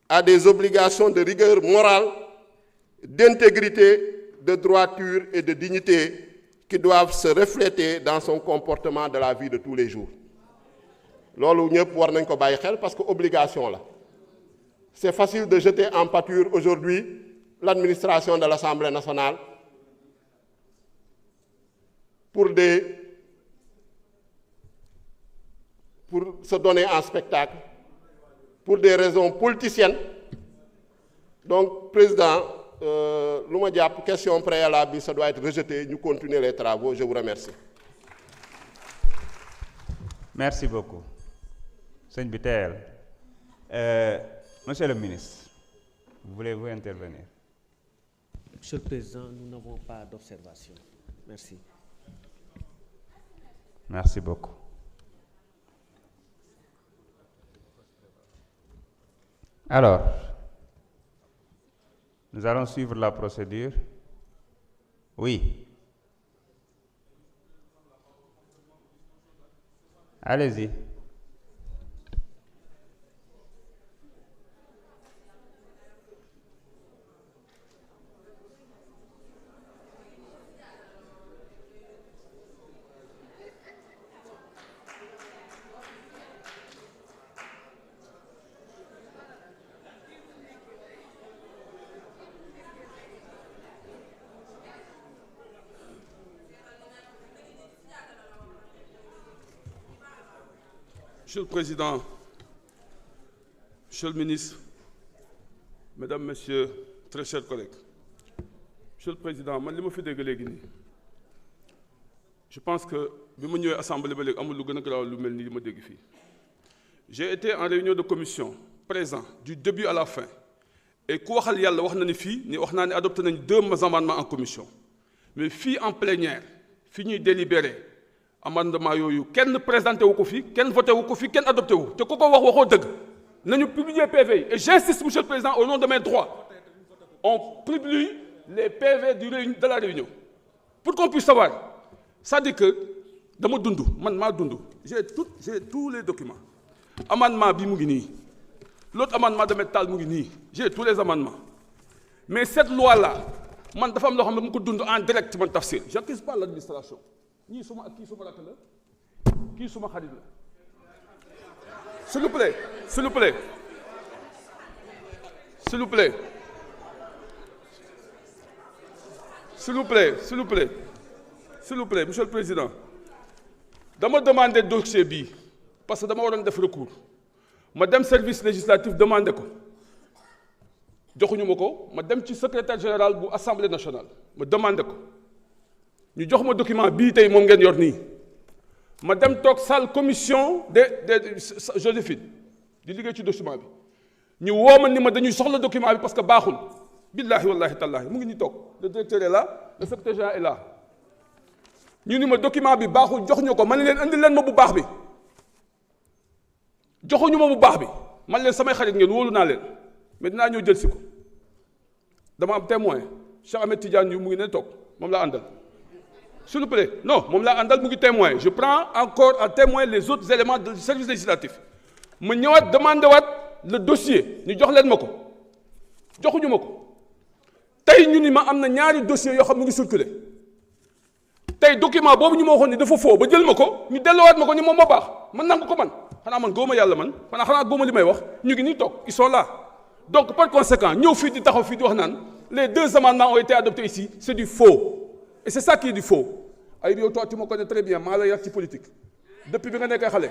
a des obligations de rigueur morale, d'intégrité, de droiture et de dignité qui doivent se refléter dans son comportement de la vie de tous les jours. Loolu ñëpp war nañ ko bàyyi xel parce que obligation la. C'est facile de jeter en pâture aujourd'hui l'administration de l'Assemblée nationale pour se donner en spectacle, pour des raisons politiciennes. Donc, Président, lu ma jàpp question préalable bi ça doit être rejeté, ñu continuer les travaux. Je vous remercie. Merci beaucoup. Sëñ bi teel. Monsieur le ministre, voulez-vous intervenir? Monsieur le Président, nous n'avons pas d'observation. Merci. Merci beaucoup. Alors, nous allons suivre la procédure. Oui. Allez-y. Monsieur le Président, Monsieur le Ministre, Mesdames, Messieurs, très chers collègues. Monsieur le Président, man li ma fi dégg léegi nii je pense que bi ma ñëwee assemblée ba léegi amul lu gën a garaaw lu mel ni li ma dégg fii. J'ai été en réunion de commission présent du début à la fin et ku waxal yàlla wax na ni fii ni wax naa ne adopté nañ 2 amendements en commission mais fii en plénière fi ñuy délibéré. Amendement yooyu kenn présenté wu ko fi kenn voté wu ko fi kenn adopté wu te ku ko wax waxoo dëgg nañu publier PV yi et j'insiste monsieur le président au nom de mes droits on publie les PV de la réunion pour qu'on puisse savoir c'est-à-dire que dama dund man maa dund j'ai tous les documents amendement bi mu ngi nii l'autre amendement de Maître Tall mu ngi nii j'ai tous les amendements mais cette loi là man dafa am loo xam ne mu ko dund en direct man Tafsir j'accuse pas l'administration ñii suma ak kii suma rakk la kii suma xarit la s'il vous plaît s'il vous plaît s'il vous plaît s'il vous plaît s'il vous plaît s'il vous plaît monsieur le président dama demander dossier bii parce que dama waroon def recours ma dem service législatif demander ko joxuñu ma ko ma dem ci secrétaire général bu assemblée nationale ma demander ko ñu jox ma document bii tey moom ngeen yor nii ma dem toog salle commission de Joséphine di liggéey ci document bi ñu woo ma ni ma dañuy soxla document bi parce que baaxul billahi wallahi tallahi mu ngi ñu toog le directeur est là le secrétaire général est là ñu ni ma document bi baaxul jox ñu ko man leen andi leen ma bu baax bi joxuñu ma bu baax bi man leen samay xarit ngeen wóolu naa leen mais dinaa ñëw jël si ko dama am témoin Cheikh Ahmed Tidiane yu mu ngi ne toog moom laa àndal. S'il vous plaît, non, moom laa àndal mu ngi témoin je prends encore en témoin les autres éléments du service législatif ma ñëwaat demandé waat le dossier ñu jox leen ma ko joxuñu ma ko tey ñu ni ma am na ñaari dossiers yoo xam mu ngi circulé tey document boobu ñu ma waxoon ni dafa faux ba jël ma ko ñu delloowaat ma ko ni moom moo baax man nangu ko man xanaa man góoma yàlla man xanaa góoma li may wax ñu ngi nii toog ils sont là donc par conséquent ñëw fii di taxaw fii di wax naan les 2 amendements ont été adoptés ici c'est du faux. Et c'est ça qui est du faux. Ayib yow toi tu me connais très bien maa la yar ci politique depuis bi nga nekkee xale.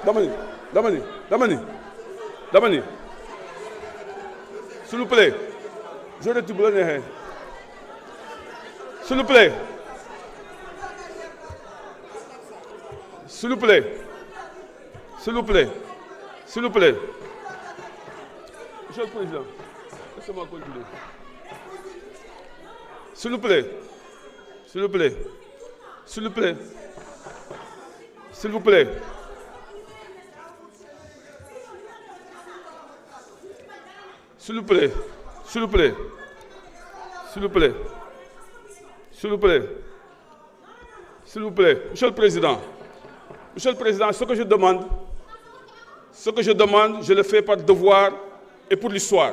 dama ni s'il vous plaît je retire bu la neexee s'il vous plaît s'il vous plaît s'il vous plaît s'il vous plaît monsieur le président laissez-moi continuer. S'il vous plaît, s'il vous plaît, s'il vous plaît, s'il vous plaît, s'il vous plaît, s'il vous plaît, s'il vous plaît, s'il vous plaît, s'il vous plaît, Monsieur le Président, ce que je demande, ce que je demande, je le fais par devoir et pour l'histoire.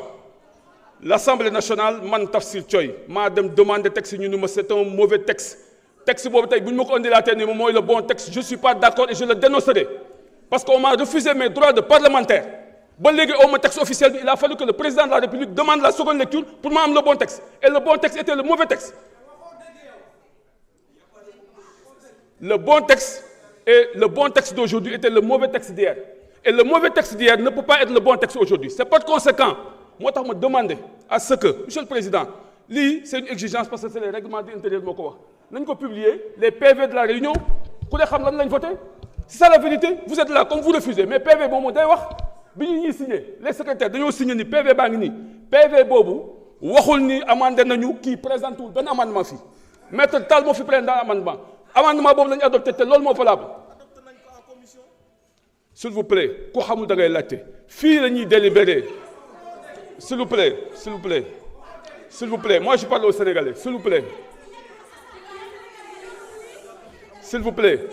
L'Assemblée nationale, man Tafsir Thioye, m'a demandé texte, c'est un mauvais texte. Texte, le bon texte, je ne suis pas d'accord et je le dénoncerai. Parce qu'on m'a refusé mes droits de parlementaire. Bon, au texte officiel, il a fallu que le président de la République demande la seconde lecture pour m'amener le bon texte. Et le bon texte était le mauvais texte. Le bon texte d'aujourd'hui était le mauvais texte d'hier. Et le mauvais texte d'hier ne peut pas être le bon texte aujourd'hui. C'est pas de conséquent. Moi, je me demandais à ce que, Monsieur le Président, c'est une exigence parce que c'est le règlement intérieur de Mokowa. Nous avons publié les PV de la réunion. Vous savez voté. C'est ça la vérité. Vous êtes là comme vous refusez. Mais PV, bon, les secrétaires, ils ont signé ni PV bangni. PV bobu, waxul ni amandé nañu qui présente ben amendement fi. Maître Tal mo fi prendre amendement. Amendement bobu lañu adopté té lool mo valable. S'il vous plaît, ko xamul da ngay laté. Fi lañuy délibérer. S'il vous plaît, s'il vous plaît. S'il vous plaît, moi je parle aux Sénégalais, s'il vous plaît. S'il vous plaît.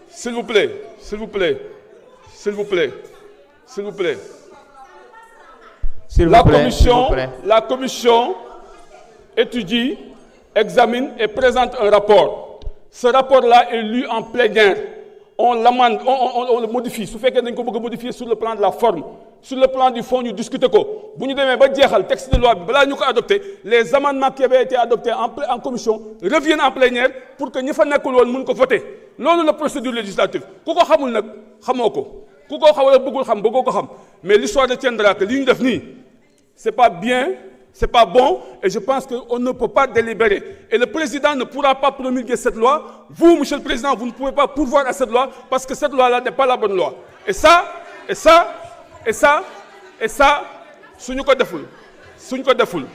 S'il vous plaît, s'il vous plaît. S'il vous plaît, s'il vous plaît. La commission étudie, examine et présente un rapport. Ce rapport-là est lu en plénière. On l'amende, on le modifie. Ce fait que nous avons modifier sur le plan de la forme. Sur le plan du fond, nous discutons. Si nous avons le texte de loi, adopté, les amendements qui avaient été adoptés en commission reviennent en plénière pour que nous puissions voter. C'est la procédure législative. Mais l'histoire retiendra que l'une de c'est pas bien, c'est pas bon, et je pense qu'on ne peut pas délibérer. Et le président ne pourra pas promulguer cette loi. Vous, monsieur le président, vous ne pouvez pas pourvoir à cette loi parce que cette loi-là n'est pas la bonne loi. Et ça, suñu ko deful. Suñu ko deful.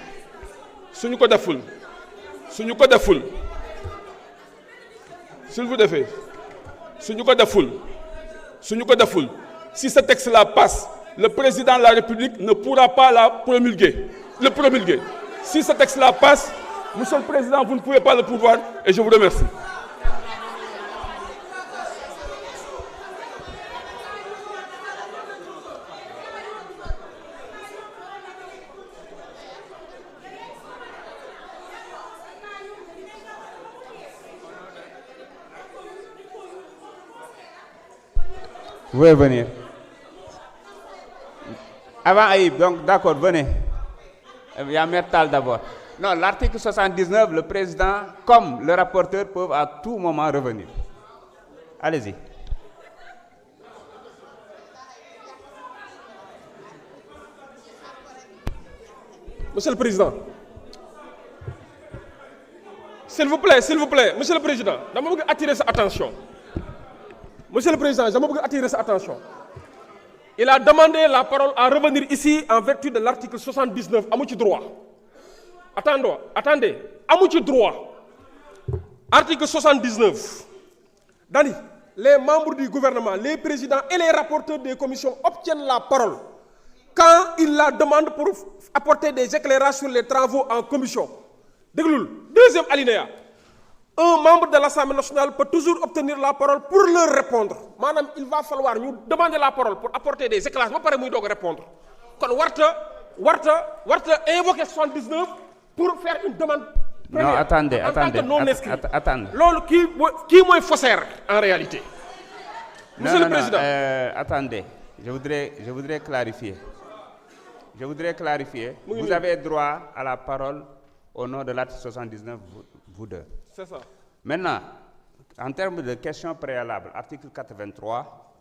Si ce texte-là passe, le président de la République ne pourra pas le promulguer. Si ce texte-là passe, monsieur le président, vous ne pouvez pas le pouvoir et je vous remercie. Vous pouvez venir. Avant Aïb, donc d'accord, venez. Il y a Mertal d'abord. Non, l'article 79, le président comme le rapporteur peuvent à tout moment revenir. Allez-y. Monsieur le Président. S'il vous plaît, Monsieur le Président, je veux attirer sa attention. Monsieur le Président, je veux attirer sa attention. Il a demandé la parole à revenir ici en vertu de l'article 79. Amouti droit. Attendez. Amouti droit. Article 79. Dani, les membres du gouvernement, les présidents et les rapporteurs des commissions obtiennent la parole quand ils la demandent pour apporter des éclairages sur les travaux en commission. Deuxième alinéa. Un membre de l'Assemblée nationale peut toujours obtenir la parole pour leur répondre. Madame, il va falloir nous demander la parole pour apporter des éclairages. Pas pour répondre. Quand Warta invoquer 79 pour faire une demande. Non, attendez. Qui est faussaire en réalité? Monsieur le Président. Attendez, je voudrais clarifier. Vous avez droit à la parole au nom de l'article 79, vous deux. C'est ça. Maintenant, en termes de questions préalables, article 83,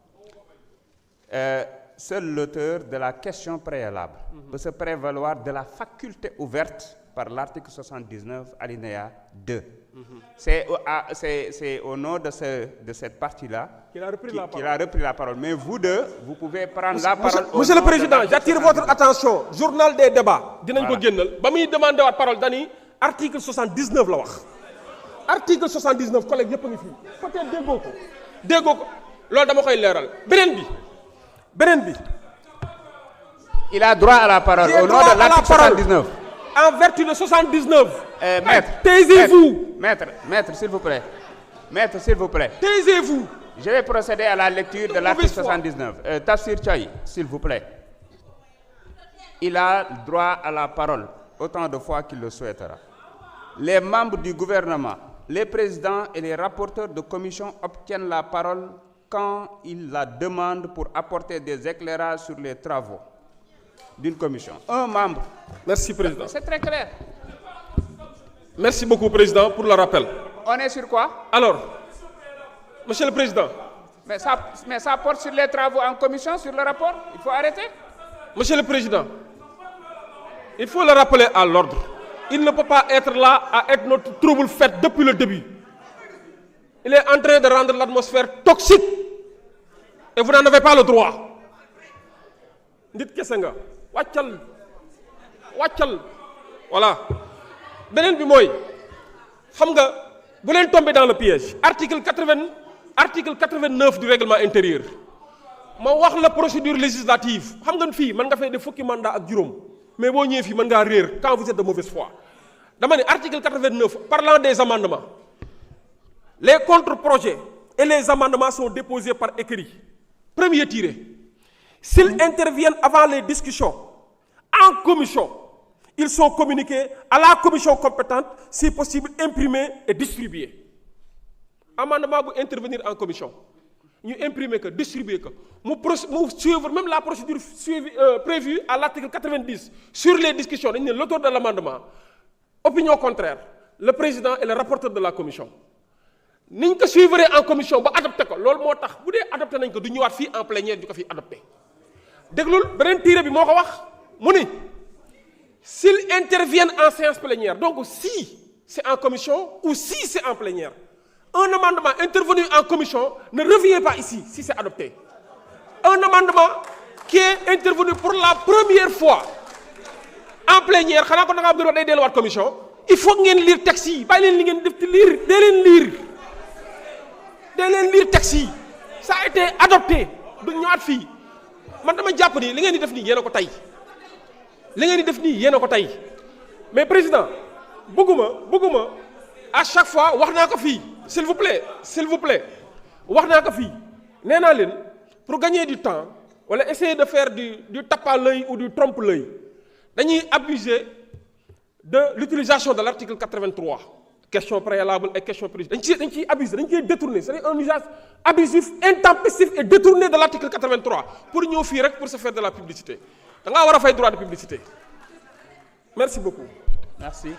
seul l'auteur de la question préalable peut se prévaloir de la faculté ouverte par l'article 79, alinéa 2. C'est au nom de cette partie-là qu'il a repris la parole. Mais vous deux, vous pouvez prendre la parole. Monsieur le Président, j'attire votre attention. Journal des débats. Demandez la parole, Dani. Article 79 la wax. Article 79 collègue yépp ngi fi. Peut-être déggoo ko. Loolu dama koy léral. Benen bi. Il a droit à la parole au nom de l'article 79. En vertu de 79. Maître. Taisez-vous. Maître, s'il vous plaît. Taisez-vous. Je vais procéder à la lecture de l'article 79. Tafsir Tchaï, s'il vous plaît. Il a droit à la parole autant de fois qu'il le souhaitera. Les membres du gouvernement, les présidents et les rapporteurs de commission obtiennent la parole quand ils la demandent pour apporter des éclairages sur les travaux d'une commission. Un membre. Merci, Président. C'est très clair. Merci beaucoup, Président, pour le rappel. On est sur quoi? Alors, Monsieur le Président. Mais ça porte sur les travaux en commission, sur le rapport. Il faut arrêter. Monsieur le Président, il faut le rappeler à l'ordre. Il ne peut pas être là à être notre trouble fait depuis le début. Il est en train de rendre l'atmosphère toxique. Et vous n'en avez pas le droit. Dites que c'est nga. Waccal. Voilà. Benen bi moy xam nga bu len tomber dans le piège. Article 89 du règlement intérieur. Ma wax la procédure législative. Xam nga fi man nga fay def fukki mandat ak juroom. Mais bo ñëw fi man nga réer quand vous êtes de mauvaise foi. Dama ne article 89 parlant des amendements. Les contre-projets et les amendements sont déposés par écrit. Premier tiré. S'ils interviennent avant les discussions en commission, ils sont communiqués à la commission compétente, si possible imprimés et distribués. Amendement pour intervenir en commission, nous imprimer que, distribuer que, nous suivre même la procédure prévue à l'article 90 sur les discussions. L'auteur de l'amendement, opinion contraire, le président et le rapporteur de la commission. Nous ko suivre en commission ba adopté ko loolu moo tax bu dee adopté nañ ko du ñëwaat fii en plénière du ko fi adopté déglul beneen tiré bi moo ko wax mu ni s'ils interviennent en séance plénière donc si c'est en commission ou si c'est en plénière un amendement intervenu en commission ne revient pas ici si c'est adopté un amendement qui est intervenu pour la première fois en plénière xanaa ko da nga am day delluwaat commission il faut ngeen lire texte yi bàyyi leen li ngeen def ci lire dee leen lire taxi, ça a été adopté du ñëwaat fii man dama jàpp ni li ngeen di def nii yéen a ko tey li ngeen di def nii yéen a ko tey mais président bëgguma à chaque fois wax naa ko fii s'il vous plaît wax naa ko fii nee naa leen pour gagner du temps wala essayer de faire du tape à l'œil ou du trompe l'œil dañuy abuser de l'utilisation de l'article 83. Question préalable et question précise. Dañ ciy abuser, dañ ciy détourner. C'est un usage abusif, intempestif et détourné de l'article 83 pour ñëw fii rek pour se faire de la publicité. Da ngaa war a fay droit de publicité. Merci beaucoup. Merci.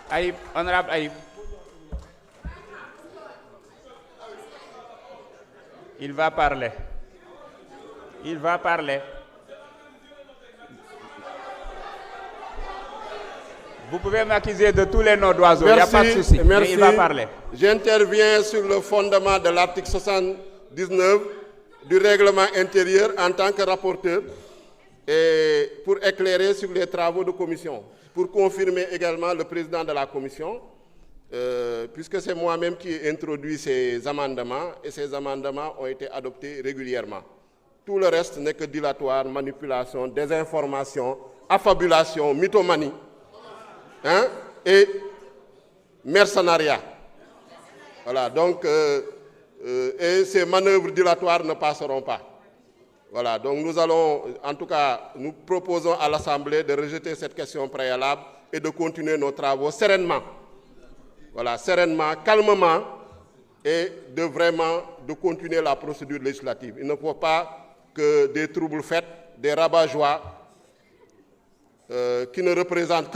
Aïb, honorable Aïb. Il va parler. Vous pouvez m'accuser de tous les noms d'oiseaux, il n'y a pas de souci, mais il va parler. J'interviens sur le fondement de l'article 79 du règlement intérieur en tant que rapporteur et pour éclairer sur les travaux de commission, pour confirmer également le président de la commission, puisque c'est moi-même qui ai introduit ces amendements et ces amendements ont été adoptés régulièrement. Tout le reste n'est que dilatoire, manipulation, désinformation, affabulation, mythomanie. Et mercenariat. Voilà, donc, et ces manœuvres dilatoires ne passeront pas. Voilà, donc nous allons, en tout cas, nous proposons à l'Assemblée de rejeter cette question préalable et de continuer nos travaux sereinement. Voilà, sereinement, calmement, et de continuer la procédure législative. Il ne faut pas que des troubles faits, des rabat-joie qui ne représentent que